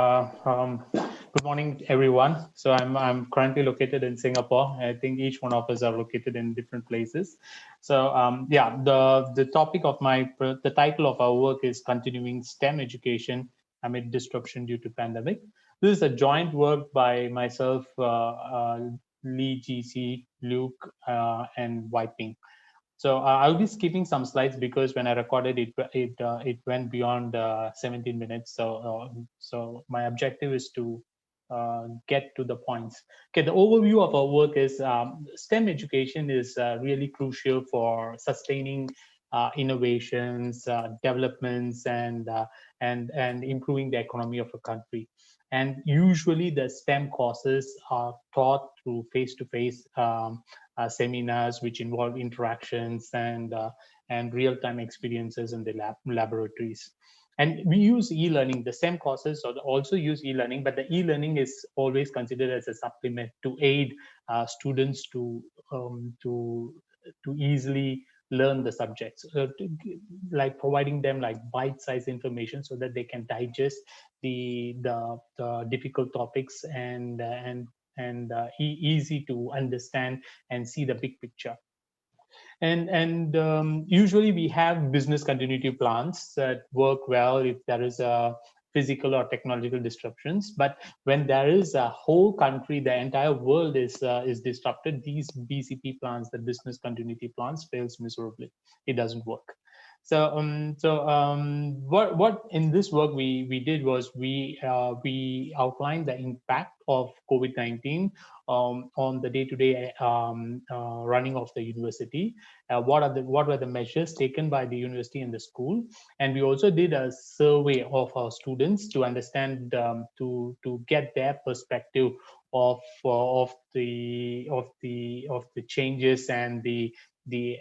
Good morning, everyone. So I'm currently located in Singapore. I think each one of us are located in different places. So yeah, the topic of the title of our work is continuing STEM education amid disruption due to pandemic. This is a joint work by myself, Lee GC, Luke, and Wiping. So I'll be skipping some slides because when I recorded it, it went beyond 17 minutes. So my objective is to get to the points. Okay, the overview of our work is STEM education is really crucial for sustaining innovations, developments, and improving the economy of a country. And usually, the STEM courses are taught through face-to-face seminars, which involve interactions and real-time experiences in the laboratories. And we use e-learning. The STEM courses also use e-learning, but the e-learning is always considered as a supplement to aid students to easily learn the subjects, like providing them like bite-sized information so that they can digest the difficult topics and easy to understand and see the big picture. And usually we have business continuity plans that work well if there is a physical or technological disruptions. But when there is a whole country, the entire world is disrupted, these BCP plans, the business continuity plans, fails miserably. It doesn't work. What in this work we did was we outlined the impact of COVID-19 on the day-to-day running of the university. What were the measures taken by the university and the school? And we also did a survey of our students to understand to get their perspective of the changes and the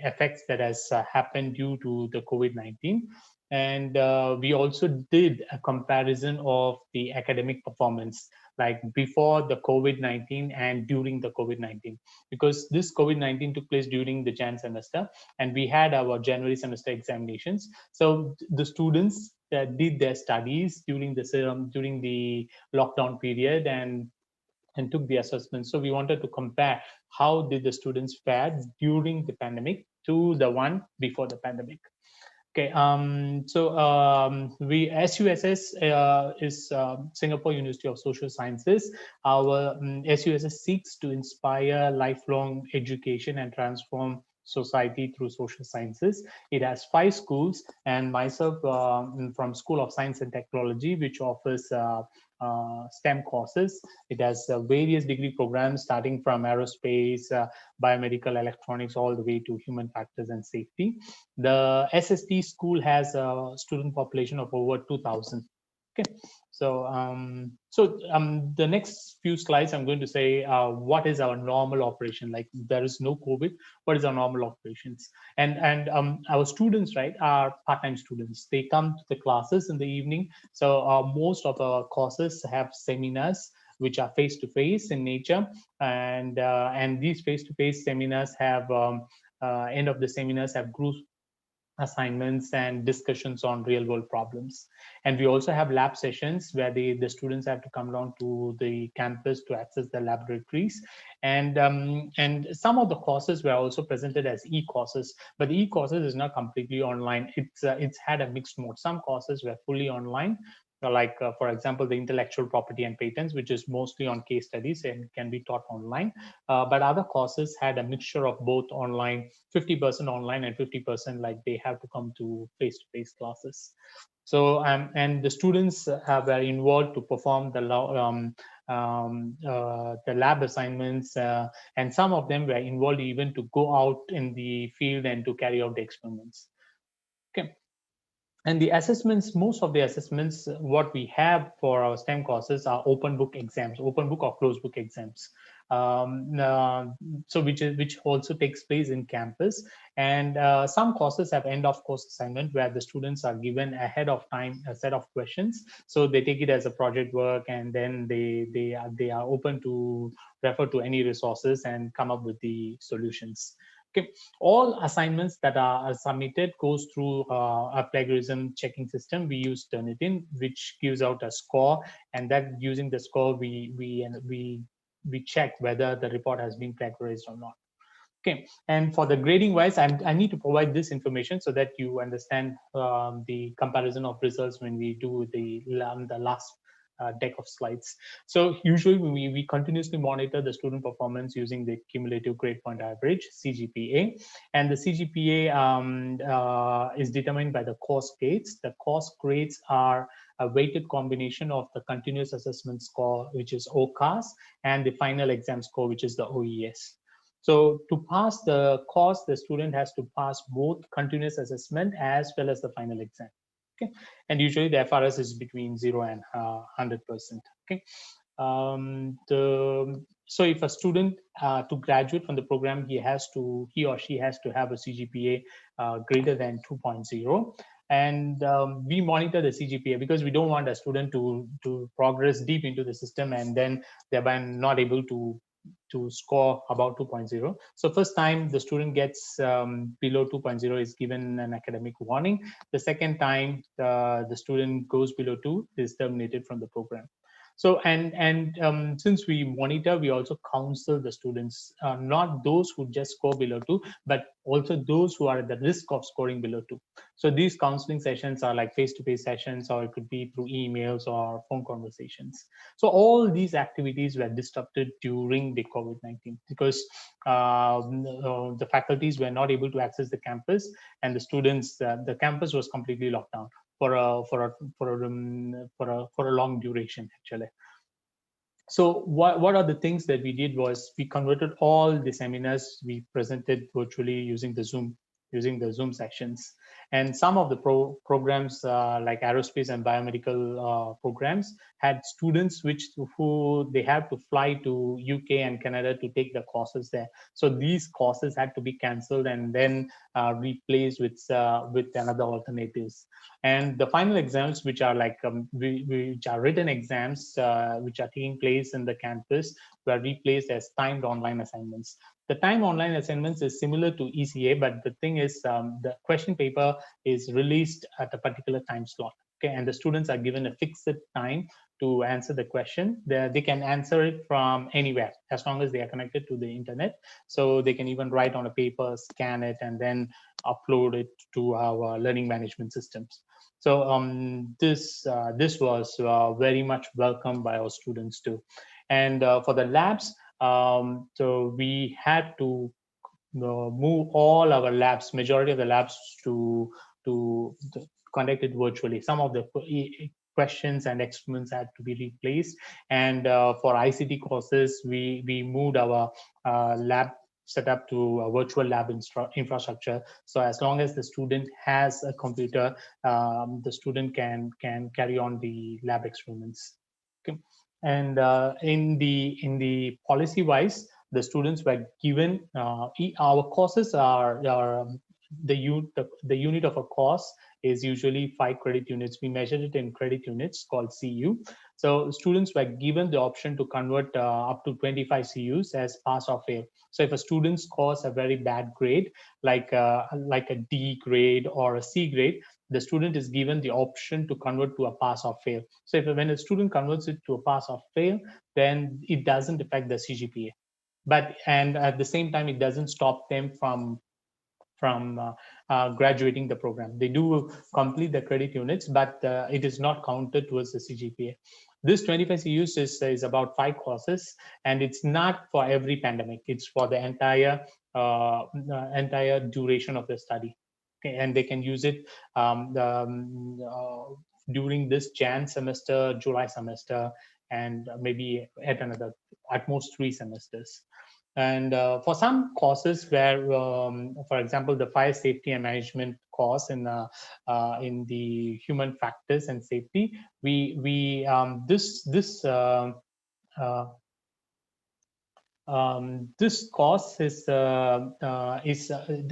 effects that has happened due to the COVID-19. And we also did a comparison of the academic performance, like before the COVID-19 and during the COVID-19, because this COVID-19 took place during the Jan semester, and we had our January semester examinations. So the students that did their studies during the lockdown period and took the assessment. So we wanted to compare how did the students fare during the pandemic to the one before the pandemic. Okay, we SUSS is Singapore University of Social Sciences. Our SUSS seeks to inspire lifelong education and transform society through social sciences. It has 5 schools, and myself from School of Science and Technology, which offers STEM courses. It has various degree programs starting from aerospace, biomedical, electronics, all the way to human factors and safety. The SST school has a student population of over 2,000. Okay, the next few slides I'm going to say what is our normal operation. Like, there is no COVID, what is our normal operations? And our students, right, are part-time students. They come to the classes in the evening. So most of our courses have seminars which are face-to-face in nature, and these face-to-face seminars have end of the seminars have group assignments and discussions on real world problems. And we also have lab sessions where the students have to come down to the campus to access the laboratories. And some of the courses were also presented as e-courses, but the e-courses is not completely online. It's had a mixed mode. Some courses were fully online, like for example, the intellectual property and patents, which is mostly on case studies and can be taught online. But other courses had a mixture of both online, 50% online and 50% like they have to come to face-to-face classes. So and the students were involved to perform the lab assignments, and some of them were involved even to go out in the field and to carry out the experiments. Okay. And the assessments, most of the assessments, what we have for our STEM courses are open book exams, open book or closed book exams. So which also takes place in campus. And some courses have end of course assignment where the students are given ahead of time a set of questions. So they take it as a project work, and then they are open to refer to any resources and come up with the solutions. Okay, all assignments that are submitted goes through a plagiarism checking system. We use Turnitin, which gives out a score, and that using the score we check whether the report has been plagiarized or not. Okay, and for the grading wise, I need to provide this information so that you understand the comparison of results when we do the last deck of slides. So usually we continuously monitor the student performance using the cumulative grade point average, CGPA, and the CGPA is determined by the course grades. The course grades are a weighted combination of the continuous assessment score, which is OCAS, and the final exam score, which is the OES. So to pass the course, the student has to pass both continuous assessment as well as the final exam. Okay, and usually the FRS is between 0 and 100%. Okay, so if a student to graduate from the program, he or she has to have a CGPA greater than 2.0. And we monitor the CGPA because we don't want a student to progress deep into the system and then thereby not able to score about 2.0. So first time the student gets below 2.0 is given an academic warning. The second time the student goes below 2 is terminated from the program. So since we monitor, we also counsel the students, not those who just score below 2, but also those who are at the risk of scoring below 2. So these counseling sessions are like face-to-face sessions, or it could be through emails or phone conversations. So all these activities were disrupted during the COVID-19 because the faculties were not able to access the campus, and the students, the campus was completely locked down for a long duration actually. So what are the things that we did was we converted all the seminars we presented virtually using the Zoom sessions. And some of the programs like aerospace and biomedical programs had students who they have to fly to UK and Canada to take the courses there. So these courses had to be cancelled and then replaced with another alternatives. And the final exams, which are like which are written exams, which are taking place in the campus, were replaced as timed online assignments. The time online assignments is similar to ECA, but the thing is the question paper is released at a particular time slot. Okay, and the students are given a fixed time to answer the question. They can answer it from anywhere as long as they are connected to the internet. So they can even write on a paper, scan it, and then upload it to our learning management systems. So this was very much welcomed by our students too. And for the labs, so we had to move all our labs, majority of the labs to conduct it virtually. Some of the questions and experiments had to be replaced. And for ICT courses, we moved our lab set up to a virtual lab infrastructure. So as long as the student has a computer, the student can carry on the lab experiments. Okay. And in the policy wise, the students were given our courses are the unit of a course is usually 5 credit units. We measured it in credit units called CU. So students were given the option to convert up to 25 CUs as pass or fail. So if a student scores a very bad grade, like a D grade or a C grade, the student is given the option to convert to a pass or fail. So when a student converts it to a pass or fail, then it doesn't affect the CGPA. And at the same time, it doesn't stop them from graduating the program. They do complete the credit units, but it is not counted towards the CGPA. This 25 CUs is about 5 courses, and it's not for every pandemic. It's for the entire duration of the study. Okay, and they can use it during this Jan semester, July semester, and maybe at most 3 semesters. And for some courses where, for example, the fire safety and management course in the human factors and safety, uh, this course is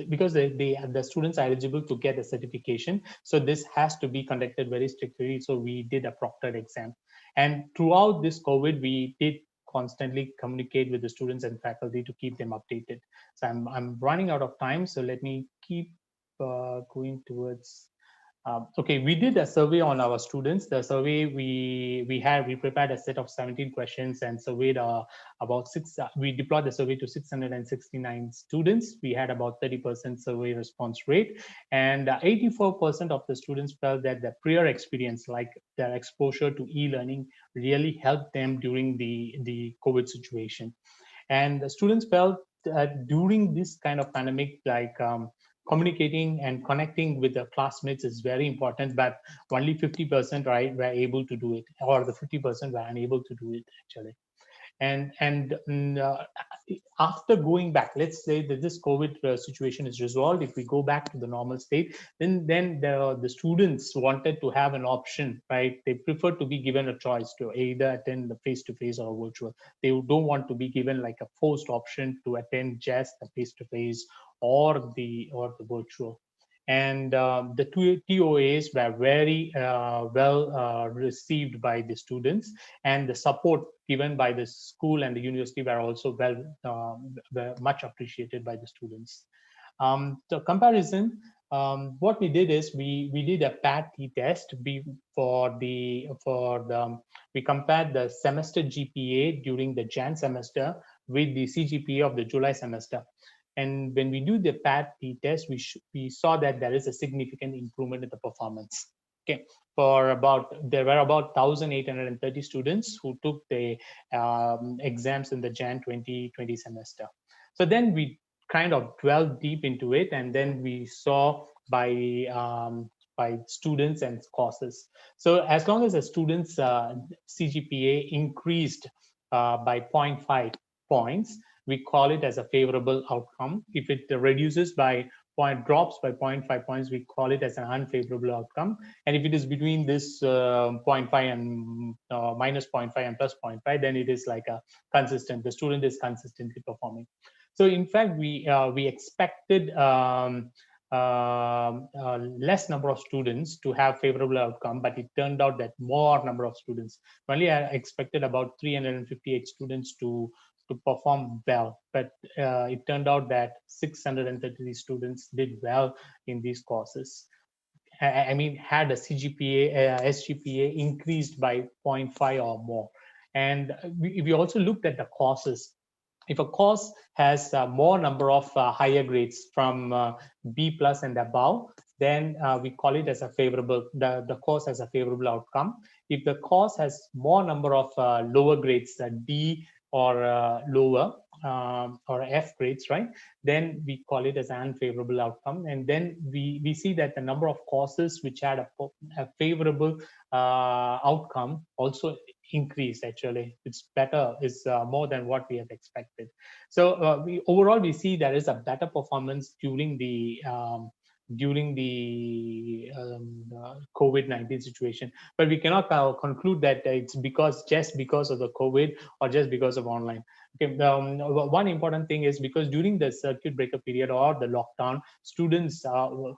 because the students are eligible to get a certification. So this has to be conducted very strictly. So we did a proctored exam, and throughout this COVID, we did constantly communicate with the students and faculty to keep them updated. So I'm running out of time, so let me keep going towards. Okay, we did a survey on our students. The survey we prepared a set of 17 questions and surveyed about six. We deployed the survey to 669 students. We had about 30% survey response rate, and 84% of the students felt that the prior experience, like their exposure to e-learning, really helped them during the COVID situation. And the students felt during this kind of pandemic, like communicating and connecting with the classmates is very important, but only 50%, right, were able to do it, or the 50% were unable to do it actually. And after going back, let's say that this COVID situation is resolved, if we go back to the normal state, then the students wanted to have an option, right? They prefer to be given a choice to either attend the face-to-face or virtual. They don't want to be given like a forced option to attend just the face-to-face or the virtual. And the two TOAs were very well received by the students, and the support given by the school and the university were also were much appreciated by the students. The comparison, what we did is we did a PAT-T test we compared the semester GPA during the Jan semester with the CGPA of the July semester. And when we do the PAT-T test, we saw that there is a significant improvement in the performance. Okay, there were about 1,830 students who took the exams in the Jan 2020 semester. So then we kind of dwelled deep into it, and then we saw by students and courses. So as long as the students' CGPA increased by 0.5 points, we call it as a favorable outcome. If it reduces by drops by 0.5 points, we call it as an unfavorable outcome. And if it is between this 0.5 and minus 0.5 and plus 0.5, then it is like a consistent. The student is consistently performing. So in fact, we expected less number of students to have favorable outcome, but it turned out that more number of students. Only I expected about 358 students to perform well, but it turned out that 633 students did well in these courses. I mean, had a CGPA, SGPA increased by 0.5 or more. And we also looked at the courses. If a course has more number of higher grades from B plus and above, then we call it as a favorable, the course has a favorable outcome. If the course has more number of lower grades, D or lower or F grades, right, then we call it as an unfavorable outcome. And then we see that the number of courses which had a favorable outcome also increased. Actually, it's better, is more than what we had expected. So overall we see there is a better performance during the COVID-19 situation, but we cannot conclude that it's just because of the COVID or just because of online. Okay, one important thing is because during the circuit breaker period or the lockdown, students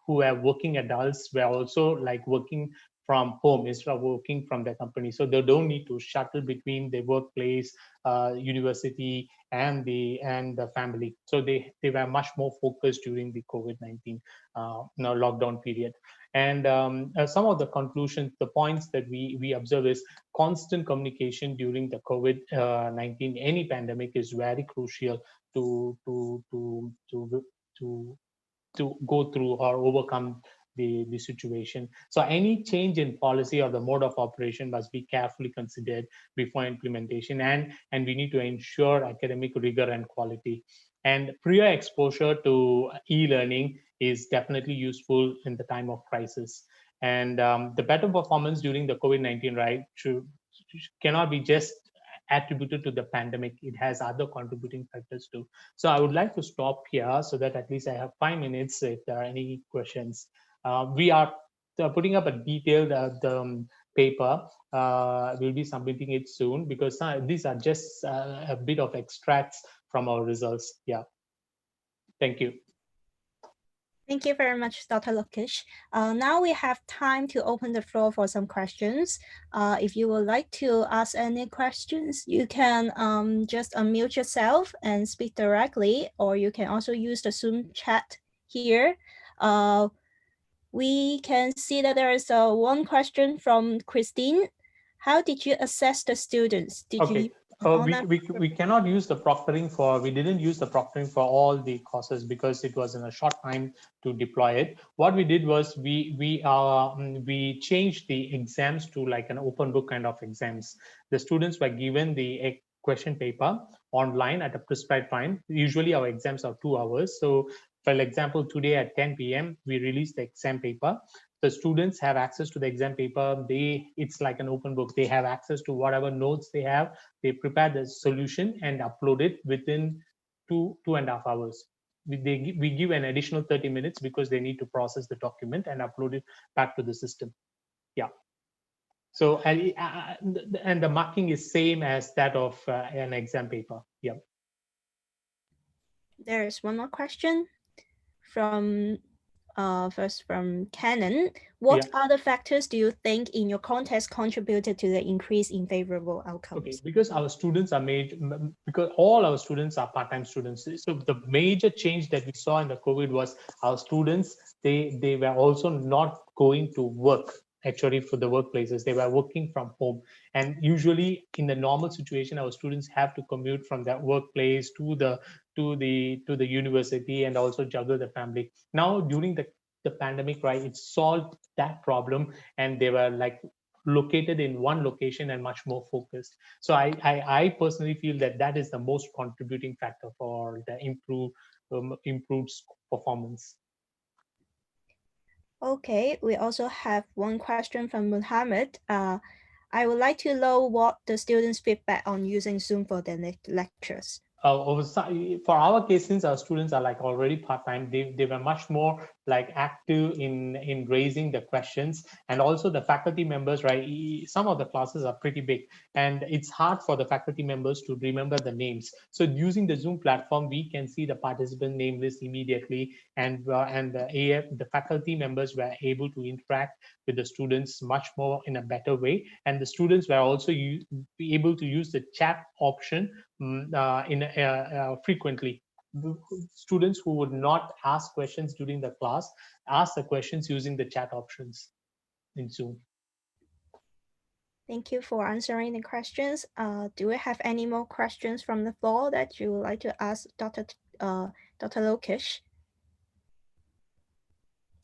who are working adults were also like working from home instead of working from their company. So they don't need to shuttle between the workplace, university, and the family. So they were much more focused during the COVID-19 lockdown period. And some of the conclusions, the points that we observe is constant communication during the COVID-19, any pandemic, is very crucial to go through or overcome the situation. So any change in policy or the mode of operation must be carefully considered before implementation, and we need to ensure academic rigor and quality. And prior exposure to e-learning is definitely useful in the time of crisis. And the better performance during the COVID-19, right, cannot be just attributed to the pandemic. It has other contributing factors too. So I would like to stop here so that at least I have 5 minutes if there are any questions. We are putting up a detailed paper. We'll be submitting it soon because these are just a bit of extracts from our results. Yeah. Thank you. Thank you very much, Dr. Lokesh. Now we have time to open the floor for some questions. If you would like to ask any questions, you can just unmute yourself and speak directly, or you can also use the Zoom chat here. We can see that there is one question from Christine. How did you assess the students? Did you use online? We cannot use the proctoring for, we didn't use the proctoring for all the courses because it was in a short time to deploy it. What we did was we changed the exams to like an open book kind of exams. The students were given the question paper online at a prescribed time. Usually our exams are 2 hours. So for example, today at 10 p.m., we released the exam paper. The students have access to the exam paper. It's like an open book. They have access to whatever notes they have. They prepare the solution and upload it within 2.5 hours. We give an additional 30 minutes because they need to process the document and upload it back to the system. Yeah. So and the marking is same as that of an exam paper. Yeah. There is one more question from first from Canon. What other factors do you think in your context contributed to the increase in favorable outcomes? Okay, because our students are because all our students are part-time students. So the major change that we saw in the COVID was our students, they were also not going to work actually for the workplaces. They were working from home. And usually in the normal situation, our students have to commute from their workplace to the university and also juggle the family. Now during the pandemic, right, it solved that problem, and they were like located in one location and much more focused. So I personally feel that that is the most contributing factor for the improved performance. Okay, we also have one question from Muhammad. I would like to know what the students' feedback on using Zoom for their lectures. For our case, since our students are like already part-time, they were much more like active in raising the questions, and also the faculty members, right? Some of the classes are pretty big, and it's hard for the faculty members to remember the names. So using the Zoom platform, we can see the participant name list immediately, and the faculty members were able to interact with the students much more in a better way, and the students were also be able to use the chat option frequently. Students who would not ask questions during the class ask the questions using the chat options in Zoom. Thank you for answering the questions. Do we have any more questions from the floor that you would like to ask Dr. Lokesh?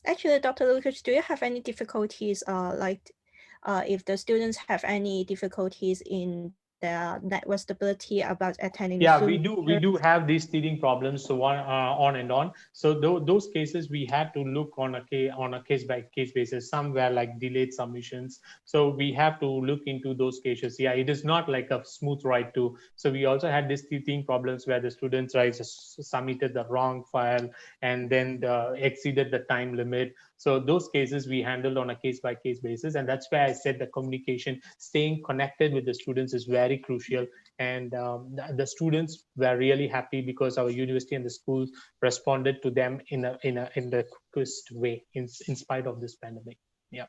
Actually, Dr. Lokesh, do you have any difficulties, if the students have any difficulties in their network stability about attending the Yeah, Zoom? we do have these teething problems, so on and on. So those cases we had to look on a case by case basis. Some were like delayed submissions, so we have to look into those cases. Yeah, it is not like a smooth ride too. So we also had these teething problems where the students, right, just submitted the wrong file and then exceeded the time limit. So those cases we handled on a case by case basis, and that's where I said the communication, staying connected with the students is very crucial. And the students were really happy because our university and the schools responded to them in the quickest way in spite of this pandemic. Yeah.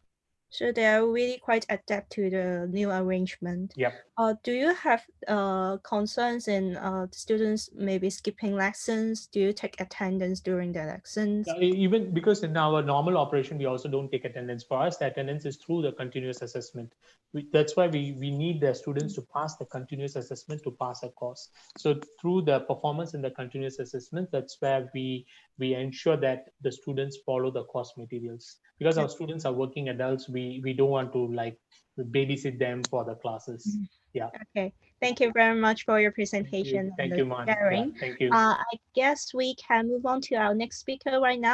So they are really quite adept to the new arrangement. Yep. Do you have concerns in students maybe skipping lessons? Do you take attendance during the lessons? Even because in our normal operation, we also don't take attendance. For us, the attendance is through the continuous assessment. That's why we need the students to pass the continuous assessment to pass a course. So through the performance in the continuous assessment, that's where we ensure that the students follow the course materials. Because our students are working adults, we don't want to like babysit them for the classes. Yeah. Okay. Thank you very much for your presentation and Thank the you, Man. Yeah, sharing. thank you. I guess we can move on to our next speaker right now.